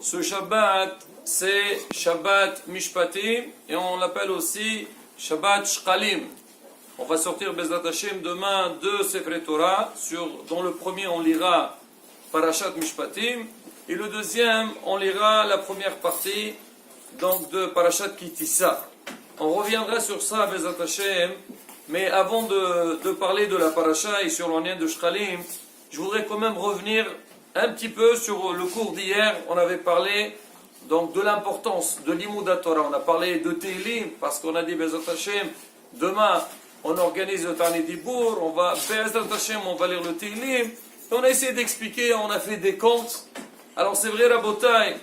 Ce Shabbat, c'est Shabbat Mishpatim et on l'appelle aussi Shabbat Shkalim. On va sortir Bezrat Hashem demain de Sefer Torah. Dans le premier, on lira Parashat Mishpatim et le deuxième, on lira la première partie donc de Parashat Kitissa. On reviendra sur ça Bezrat Hashem, mais avant de parler de la Parasha et sur l'année de Shkalim, je voudrais quand même revenir un petit peu sur le cours d'hier. On avait parlé donc de l'importance de l'Imouda Torah. On a parlé de Tehillim parce qu'on a dit Bezrat Hashem, demain on organise le Tani Dibour, on va Bezrat Hashem, on va lire le Tehillim. On a essayé d'expliquer, on a fait des comptes. Alors c'est vrai Rabotai,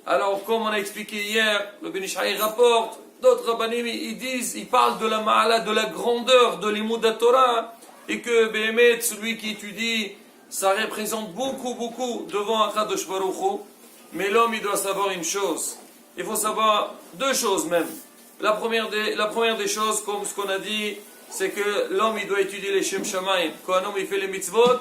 alors comme on a expliqué hier, le Ben Ish Chai rapporte, d'autres rabbanim ils parlent de la ma'ala, de la grandeur de l'Imouda Torah, et que Béhémet, celui qui étudie, ça représente beaucoup devant Akadosh Baruch Hu. Mais l'homme, il doit savoir une chose. Il faut savoir deux choses même. La première des choses, comme ce qu'on a dit, c'est que l'homme, il doit étudier les Shem Shamayim. Quand un homme, il fait les mitzvot,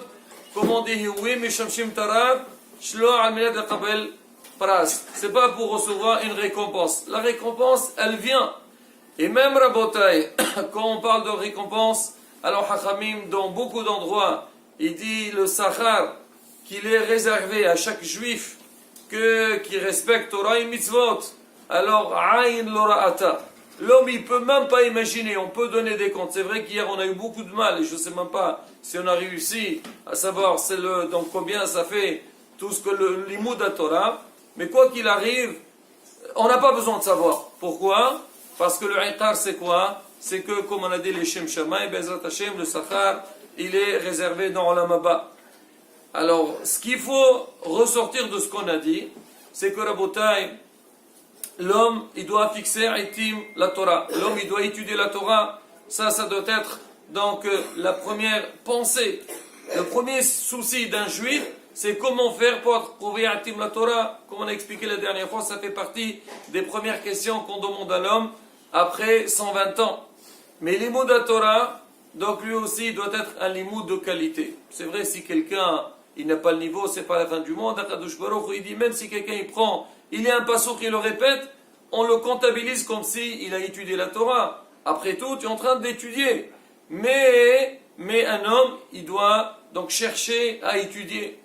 comme on dit, oui, mais Shem Shem Tarab, Shlo al-Milad al-Qabel Pras. C'est pas pour recevoir une récompense. La récompense, elle vient. Et même Rabotai, quand on parle de récompense, alors Hachamim, dans beaucoup d'endroits, il dit le Sachar, qu'il est réservé à chaque juif qui respecte Torah et Mitzvot. Alors, Aïn Lora'ata. L'homme, il ne peut même pas imaginer, on peut donner des comptes. C'est vrai qu'hier, on a eu beaucoup de mal, et je ne sais même pas si on a réussi à savoir donc combien ça fait tout ce que l'Imouda Torah. Mais quoi qu'il arrive, on n'a pas besoin de savoir. Pourquoi? Parce que le Iqar, c'est quoi? C'est que, comme on a dit, les Shem Shammai, Bezrat Hashem, le Sachar, il est réservé dans Olam Haba. Alors, ce qu'il faut ressortir de ce qu'on a dit, c'est que Rabotai, l'homme, il doit fixer itim la Torah. L'homme, il doit étudier la Torah. Ça doit être donc la première pensée. Le premier souci d'un juif, c'est comment faire pour trouver itim la Torah. Comme on a expliqué la dernière fois, ça fait partie des premières questions qu'on demande à l'homme après 120 ans. Mais l'Imouda Torah, donc lui aussi, il doit être un limoud de qualité. C'est vrai, si quelqu'un il n'a pas le niveau, c'est pas la fin du monde. Akadosh Baruch Hu, il dit même si quelqu'un il y a un passage qui le répète, on le comptabilise comme si il a étudié la Torah. Après tout, tu es en train d'étudier. Mais un homme, il doit donc chercher à étudier.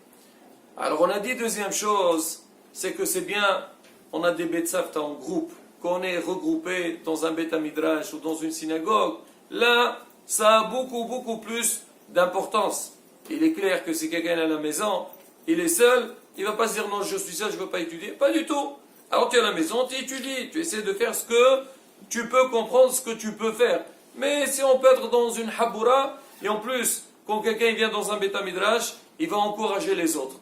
Alors on a dit deuxième chose, c'est que c'est bien, on a des Betsavta en groupe, qu'on est regroupé dans un Beth Midrash ou dans une synagogue. Là, ça a beaucoup plus d'importance. Il est clair que si quelqu'un est à la maison, il est seul, il ne va pas se dire non, je suis seul, je ne veux pas étudier. Pas du tout. Alors tu es à la maison, tu étudies, tu essaies de faire ce que tu peux comprendre, ce que tu peux faire. Mais si on peut être dans une haboura, et en plus, quand quelqu'un vient dans un Beth Midrash, il va encourager les autres.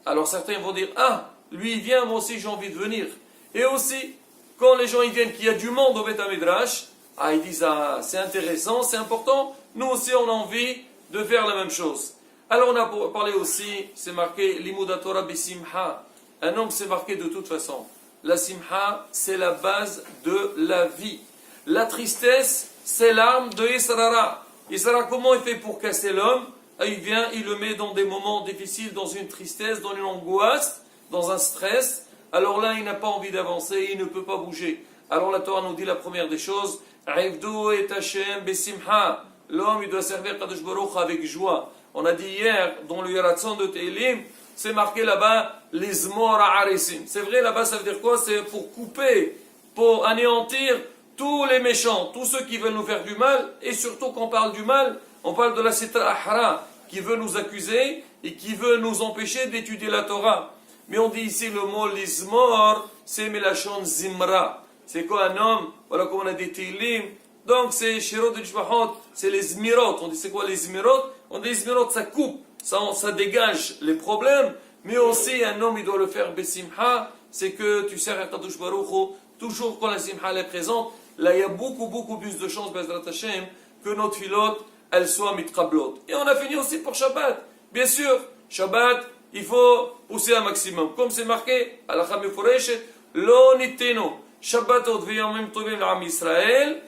Alors certains vont dire, ah, lui il vient, moi aussi j'ai envie de venir. Et aussi, quand les gens ils viennent, qu'il y a du monde au Beth Midrash, ah, ils disent, ah, c'est intéressant, c'est important, nous aussi on a envie de faire la même chose. Alors on a parlé aussi, c'est marqué l'Imouda Torah bisimha. Un homme c'est marqué de toute façon. La simha, c'est la base de la vie. La tristesse, c'est l'arme de Yisrara. Yisrara, comment il fait pour casser l'homme? Il vient, il le met dans des moments difficiles, dans une tristesse, dans une angoisse, dans un stress. Alors là, il n'a pas envie d'avancer, il ne peut pas bouger. Alors la Torah nous dit la première des choses, Aivdu et Hashem bisimha. L'homme, il doit servir Kadosh Baruch avec joie. On a dit hier, dans le Yeratzon de Tehillim, c'est marqué là-bas, les Zmor Ha'arisim. C'est vrai, là-bas, ça veut dire quoi? C'est pour couper, pour anéantir tous les méchants, tous ceux qui veulent nous faire du mal. Et surtout, quand on parle du mal, on parle de la Sitra Ahra, qui veut nous accuser et qui veut nous empêcher d'étudier la Torah. Mais on dit ici le mot Lizmor, c'est Melachon Zimra. C'est quoi un homme? Voilà comme on a dit Tehillim. Donc c'est Shirot de Shbahot, c'est les Zmirot. On dit c'est quoi les Zmirot? On dit les Zmirot, ça coupe, ça dégage les problèmes. Mais aussi un homme, il doit le faire Besimha. C'est que tu sers à Kadosh Baruch Hu, toujours quand la Simha est présente. Là, il y a beaucoup plus de chances, Bezrat Hashem, que notre filote, elle soit mitkablot. Et on a fini aussi pour Shabbat. Bien sûr, Shabbat, il faut pousser un maximum. Comme c'est marqué, Halakha Mefureshet, Lo Niteno, Shabbatot v'yomim tovim l'Am Yisraël,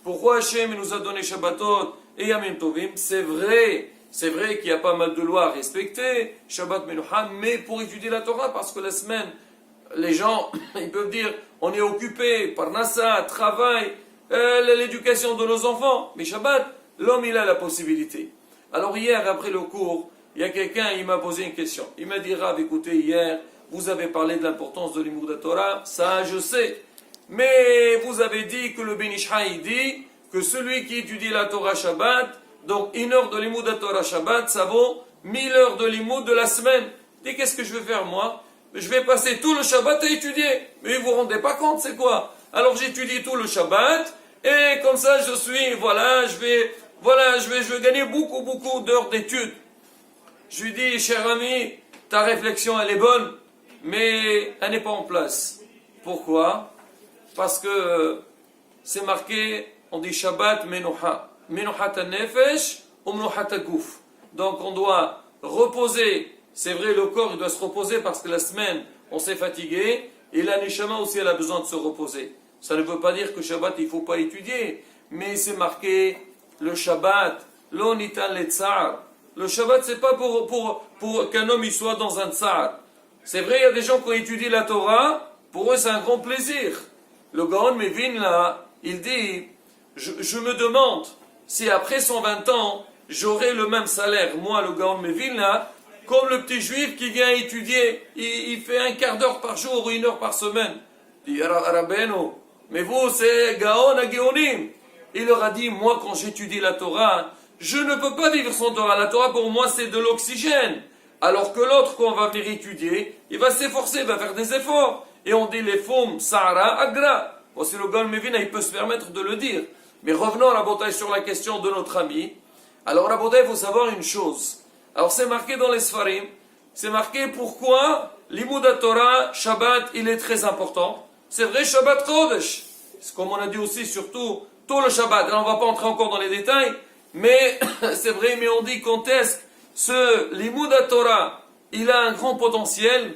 pourquoi Hachem nous a donné Shabbatot et Yamim Tovim? C'est vrai c'est vrai qu'il y a pas mal de lois à respecter, Shabbat Menucha, mais pour étudier la Torah, parce que la semaine, les gens, ils peuvent dire, on est occupé par Nassa, travail, l'éducation de nos enfants, mais Shabbat, l'homme il a la possibilité. Alors hier, après le cours, il y a quelqu'un, il m'a posé une question. Il m'a dit, Rav, écoutez, hier, vous avez parlé de l'importance de l'imoud Torah, ça je sais. Mais vous avez dit que le Ben Ish Chai dit que celui qui étudie la Torah Shabbat, donc 1 heure de l'imoud Torah Shabbat, ça vaut 1000 heures de l'imoud de la semaine. Et qu'est-ce que je vais faire moi? Je vais passer tout le Shabbat à étudier. Mais vous vous rendez pas compte, c'est quoi? Alors j'étudie tout le Shabbat, et comme ça je suis, je vais gagner beaucoup d'heures d'études. Je lui dis, cher ami, ta réflexion elle est bonne, mais elle n'est pas en place. Pourquoi? Parce que c'est marqué, on dit Shabbat Menucha. Menuchat nefesh ou Menuchat guf. Donc on doit reposer, c'est vrai le corps il doit se reposer parce que la semaine on s'est fatigué, et la neshama aussi elle a besoin de se reposer. Ça ne veut pas dire que Shabbat il ne faut pas étudier, mais c'est marqué le Shabbat, lo nitan le tsar. Le Shabbat, c'est pas pour qu'un homme il soit dans un tsar. C'est vrai, il y a des gens qui étudient la Torah, pour eux c'est un grand plaisir. Le Gaon Mevin là, il dit, je me demande si après 120 ans, j'aurai le même salaire, moi le Gaon Mevin là, comme le petit juif qui vient étudier, il fait un quart d'heure par jour ou 1 heure par semaine. Il dit, Rabbeinu, mais vous c'est Gaon à Gaonim. Il leur a dit, moi quand j'étudie la Torah, je ne peux pas vivre sans Torah. La Torah pour moi c'est de l'oxygène. Alors que l'autre quand on va venir étudier, il va s'efforcer, il va faire des efforts. Et on dit les fum, Sahara, Agra. Voici le Gaon Mevina, il peut se permettre de le dire. Mais revenons à la bataille sur la question de notre ami. Alors la bataille, il faut savoir une chose. Alors c'est marqué dans les Sfarim, c'est marqué pourquoi l'imoud Torah, Shabbat, il est très important. C'est vrai, Shabbat Kodesh. C'est comme on a dit aussi, surtout, tout le Shabbat. Là, on ne va pas entrer encore dans les détails, mais c'est vrai, mais on dit quand est-ce que l'imoud Torah, il a un grand potentiel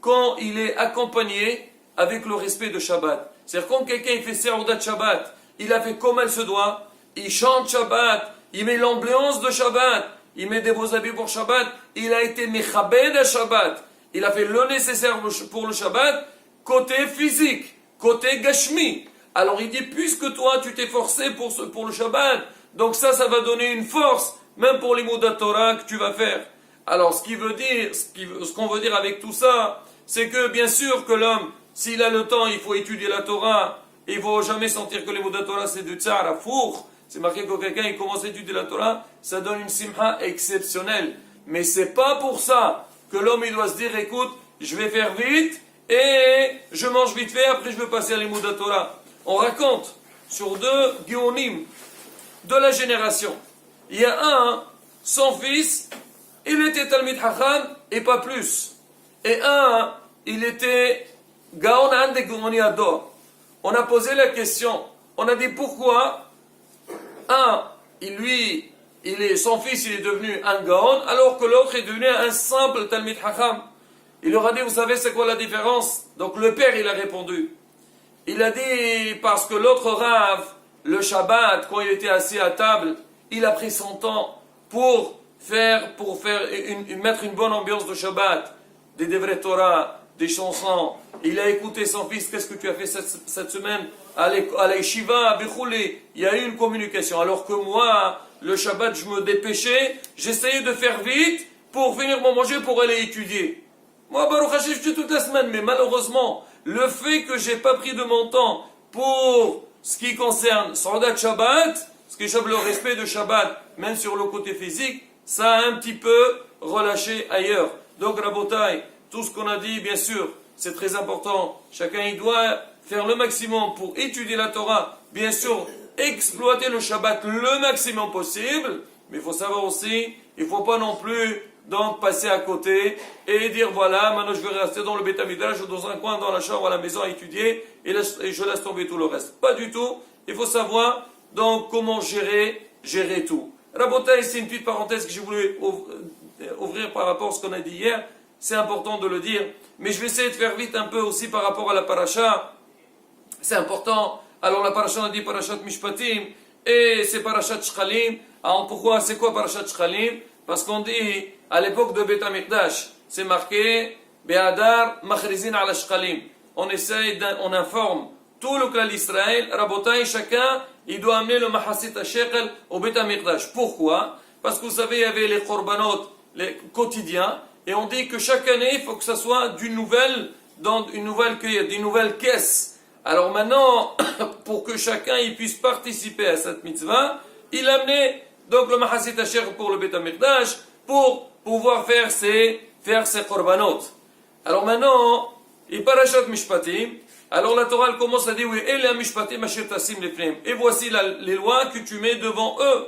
quand il est accompagné avec le respect de Shabbat. C'est-à-dire quand quelqu'un il fait Seudat Shabbat, il a fait comme elle se doit, il chante Shabbat, il met l'ambiance de Shabbat, il met des beaux habits pour Shabbat, il a été mechabed à Shabbat, il a fait le nécessaire pour le Shabbat, côté physique, côté gashmi. Alors il dit, puisque toi tu t'es forcé pour le Shabbat, donc ça va donner une force, même pour les mots de Torah que tu vas faire. Alors ce qu'on veut dire avec tout ça, c'est que bien sûr que l'homme, s'il a le temps, il faut étudier la Torah, et il ne faut jamais sentir que les mots de Torah c'est du tsar à four. C'est marqué que quelqu'un il commence à étudier la Torah, ça donne une simha exceptionnelle. Mais c'est pas pour ça que l'homme il doit se dire, écoute, je vais faire vite, et je mange vite fait, après je vais passer à l'imoud de Torah. On raconte sur 2 Géonim de la génération. Il y a un, son fils, il était Talmid Chacham et pas plus. Et un, il était Gaon Ande Géoni Ador. On a posé la question, on a dit pourquoi son fils il est devenu un Gaon alors que l'autre est devenu un simple Talmid Chacham. Il leur a dit, vous savez c'est quoi la différence? Donc le père il a répondu. Il a dit, parce que l'autre Rav, le Shabbat, quand il était assis à table, il a pris son temps pour mettre une bonne ambiance de Shabbat, des Devrei Torah, des chansons. Il a écouté son fils, qu'est-ce que tu as fait cette semaine à la yeshiva, à Bichouli. Il y a eu une communication. Alors que moi, le Shabbat, je me dépêchais, j'essayais de faire vite pour finir mon manger pour aller étudier. Moi, Baruch Hashem, je suis toute la semaine, mais malheureusement, le fait que j'ai pas pris de mon temps pour ce qui concerne Seudat Shabbat, ce qui est le respect de Shabbat, même sur le côté physique, ça a un petit peu relâché ailleurs. Donc, Rabotai, tout ce qu'on a dit, bien sûr, c'est très important. Chacun, il doit faire le maximum pour étudier la Torah. Bien sûr, exploiter le Shabbat le maximum possible. Mais il faut savoir aussi, il ne faut pas non plus donc passer à côté et dire voilà, maintenant je vais rester dans le Beth Midrash ou dans un coin dans la chambre à la maison à étudier et je laisse tomber tout le reste. Pas du tout. Il faut savoir donc comment gérer tout. Rabotai, c'est une petite parenthèse que j'ai voulu ouvrir par rapport à ce qu'on a dit hier. C'est important de le dire. Mais je vais essayer de faire vite un peu aussi par rapport à la paracha. C'est important. Alors la paracha, on a dit parashat Mishpatim et c'est parashat Shchalim. Alors pourquoi, c'est quoi parashat Shchalim? Parce qu'on dit, à l'époque de Beth Amikdash, c'est marqué, Be'adar machrizin ala shkalim. On essaye, on informe tout le clan d'Israël, Rabotai, chacun, il doit amener le Mahasit HaShekel au Beth Amikdash. Pourquoi? Parce que vous savez, il y avait les korbanot, les quotidiens, et on dit que chaque année, il faut que ça soit d'une nouvelle, dans une nouvelle cueillette, d'une nouvelle caisse. Alors maintenant, pour que chacun il puisse participer à cette mitzvah, il a amené donc le Mahasit HaShekel pour le Beth Amikdash, pour pouvoir faire ses korbanot. Alors maintenant, il parachat Mishpatim. Alors la Torah elle commence à dire oui, et voici les lois que tu mets devant eux.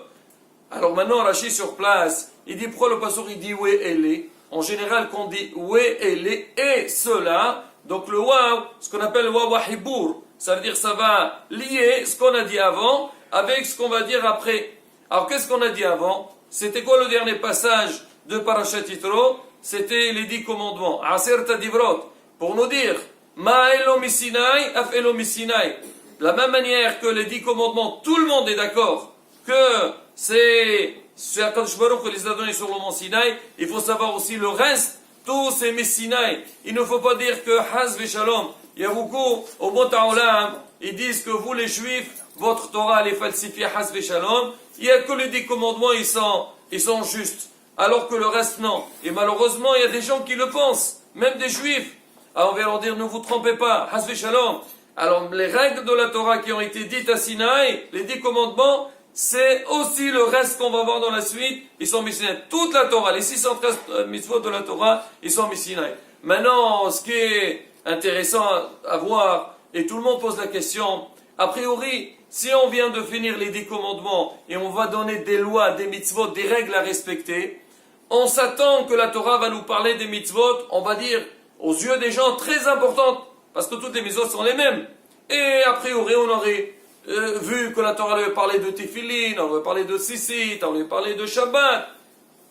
Alors maintenant Rashi sur place, il dit pourquoi le pasteur il dit oui elle. En général quand on dit oui elle et cela, donc le waw, ce qu'on appelle le waw hibour, ça veut dire ça va lier ce qu'on a dit avant avec ce qu'on va dire après. Alors qu'est-ce qu'on a dit avant? C'était quoi le dernier passage de Parashat Yitro? C'était les 10 commandements, Aser Tadivrot, pour nous dire Ma Elom Sinai, Af Elom Sinai. De la même manière que les 10 commandements, tout le monde est d'accord que c'est Akadosh Baruch Hu qui les a donnés sur le mont Sinaï. Il faut savoir aussi le reste, tout c'est Messinaï. Il ne faut pas dire que Haz Veshalom. Il y a beaucoup au Mont Haolam, ils disent que vous les Juifs, votre Torah elle est falsifiée Haz Veshalom. Il n'y a que les 10 commandements, ils sont justes. Alors que le reste non. Et malheureusement, il y a des gens qui le pensent, même des Juifs. Alors on va leur dire, ne vous trompez pas, Hasve Shalom. Alors les règles de la Torah qui ont été dites à Sinaï, les 10 commandements, c'est aussi le reste qu'on va voir dans la suite, ils sont Messinaï. Toute la Torah, les 613 mitzvot de la Torah, ils sont Messinaï. Maintenant, ce qui est intéressant à voir, et tout le monde pose la question, a priori, si on vient de finir les 10 commandements, et on va donner des lois, des mitzvot, des règles à respecter, on s'attend que la Torah va nous parler des mitzvot, on va dire, aux yeux des gens très importantes, parce que toutes les mitzvot sont les mêmes. Et a priori, on aurait vu que la Torah lui parlait de Tefillin, on lui parlait de Sissit, on lui parlait de Shabbat,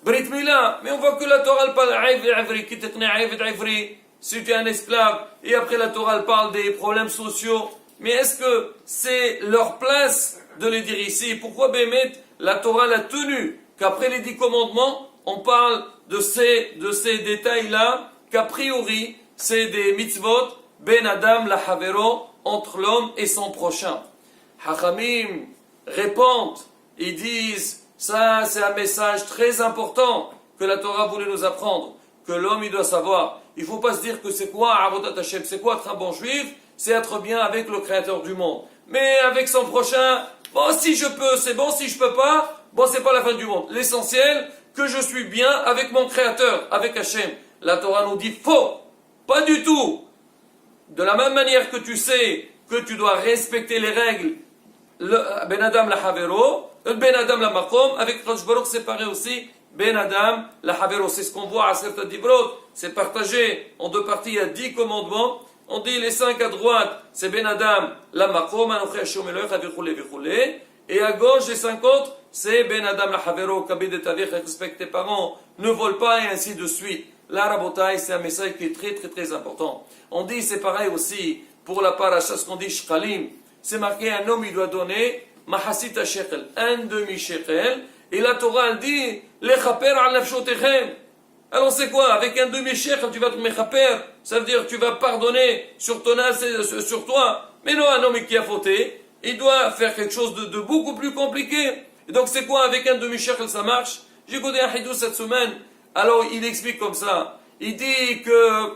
Brit Mila, mais on voit que la Torah elle parle si tu es un esclave, et après la Torah elle parle des problèmes sociaux. Mais est-ce que c'est leur place de les dire ici? Pourquoi Bémet, la Torah l'a tenu qu'après les 10 commandements, on parle de ces détails-là, qu'a priori, c'est des mitzvot, ben Adam la Havero, entre l'homme et son prochain. Hachamim répondent, ils disent, ça c'est un message très important que la Torah voulait nous apprendre, que l'homme il doit savoir. Il ne faut pas se dire que c'est quoi Avodat Hashem, c'est quoi être un bon juif? C'est être bien avec le Créateur du monde. Mais avec son prochain, bon si je peux, c'est bon, si je peux pas, bon c'est pas la fin du monde. L'essentiel, que je suis bien avec mon Créateur, avec Hashem. La Torah nous dit faux, pas du tout. De la même manière que tu sais que tu dois respecter les règles, Ben Adam la Havero, Ben Adam la Makom, avec Kadosh Baruch c'est pareil aussi, Ben Adam la Havero, c'est ce qu'on voit à certains Dibrot, c'est partagé en 2 parties, il y a 10 commandements, on dit les 5 à droite, c'est Ben Adam la Makom, Anochi Hashem Elohech, Avichoulé, Vichoulé, et à gauche les 5 autres, c'est Ben Adam la Havero, Kabid et Tavich, respecte tes parents, ne vole pas et ainsi de suite. La Rabotai, c'est un message qui est très très très important. On dit, c'est pareil aussi, pour la paracha, ce qu'on dit Shkalim, c'est marqué, un homme il doit donner Mahasit HaShekel, un demi-shekel, et la Torah elle dit, Lechaper al nafshotechem. Alors c'est quoi? Avec un demi-shekel, tu vas te mechaper, ça veut dire tu vas pardonner sur ton âme, sur toi. Mais non, un homme qui a fauté, il doit faire quelque chose de beaucoup plus compliqué. Et donc c'est quoi? Avec un demi-shekel ça marche? J'ai écouté un hidou cette semaine. Alors il explique comme ça, il dit que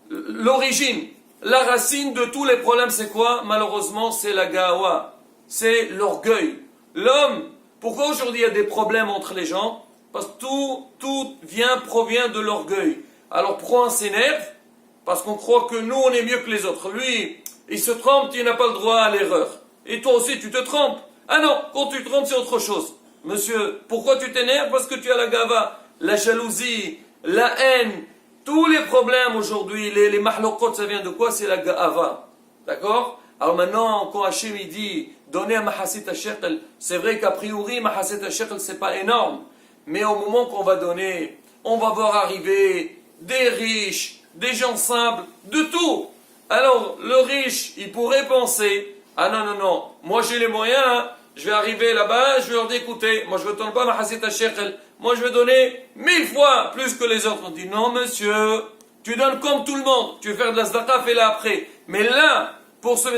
l'origine, la racine de tous les problèmes c'est quoi? Malheureusement c'est la gawa, c'est l'orgueil. L'homme, pourquoi aujourd'hui il y a des problèmes entre les gens? Parce que tout provient de l'orgueil. Alors pourquoi on s'énerve? Parce qu'on croit que nous on est mieux que les autres. Lui, il se trompe, il n'a pas le droit à l'erreur. Et toi aussi tu te trompes. Ah non, quand tu te trompes c'est autre chose. Monsieur, pourquoi tu t'énerves? Parce que tu as la gava, la jalousie, la haine, tous les problèmes aujourd'hui, les mahlokot, ça vient de quoi? C'est la gava. D'accord? Alors maintenant, quand Hachem il dit, donner un mahasit HaShekel, c'est vrai qu'a priori, mahasit HaShekel, c'est pas énorme. Mais au moment qu'on va donner, on va voir arriver des riches, des gens simples, de tout. Alors, le riche, il pourrait penser, ah non, moi j'ai les moyens, hein. je vais arriver là-bas, je vais leur dire, écoutez, moi je ne donne pas ma hasita shekel, moi je vais donner 1000 fois plus que les autres. On dit, non monsieur, tu donnes comme tout le monde, tu veux faire de la sadaqa, fais-la après. Mais là, pour ce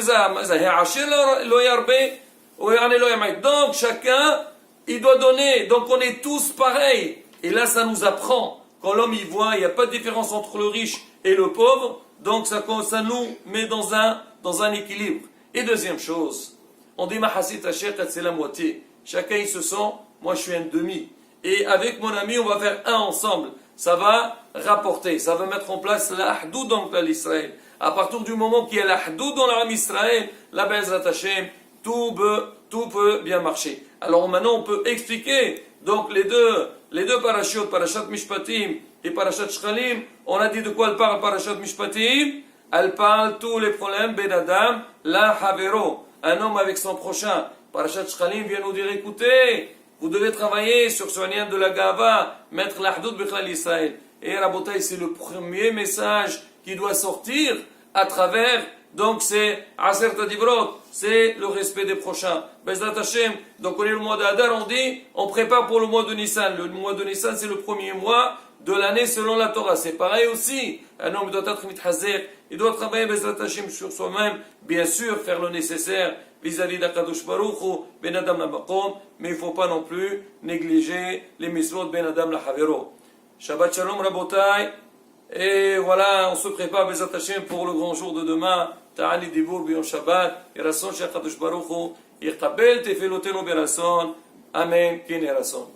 donc chacun, il doit donner, donc on est tous pareils. Et là ça nous apprend, quand l'homme y voit, il n'y a pas de différence entre le riche et le pauvre, donc ça nous met dans un équilibre. Et deuxième chose, on dit ma hasita shekel, c'est la moitié. Chacun il se sent, moi je suis un demi. Et avec mon ami, on va faire un ensemble. Ça va rapporter, ça va mettre en place l'ahdoud dans l'Israël. À partir du moment qu'il y a l'ahdoud dans l'âme Israël, la Be'ezrat Hashem, tout peut bien marcher. Alors maintenant, on peut expliquer donc les deux parachutes, parashat Mishpatim et parashat Shkalim. On a dit de quoi elle parle, parashat Mishpatim. Elle parle tous les problèmes, Ben Adam, la Havero, un homme avec son prochain. Parashat Shkalim vient nous dire, écoutez, vous devez travailler sur ce lien de la Gava, mettre l'ahdoud b'chlal Israël. Et Rabotai, c'est le premier message qui doit sortir à travers, donc c'est Aser Tadivrot, c'est le respect des prochains. Bezrat Hashem, donc on est le mois d'Adar, on dit, on prépare pour le mois de Nissan. Le mois de Nissan, c'est le premier mois de l'année selon la Torah. C'est pareil aussi. Un homme doit être mithazer, il doit travailler Bezrat Hashem sur soi-même, bien sûr, faire le nécessaire vis-à-vis d'Akadosh Baruch Hu, Ben Adam la Maqom, mais il ne faut pas non plus négliger les mitzvot Ben Adam la Havero. Shabbat Shalom Rabotai. Et voilà, on se prépare Bezrat Hashem pour le grand jour de demain. Ta'ali Dibour Biyom Shabbat. Et Rasson Shekadosh Baruch Hu. Yekabel Tefelotenu Berason. Amen. Kin Rasson.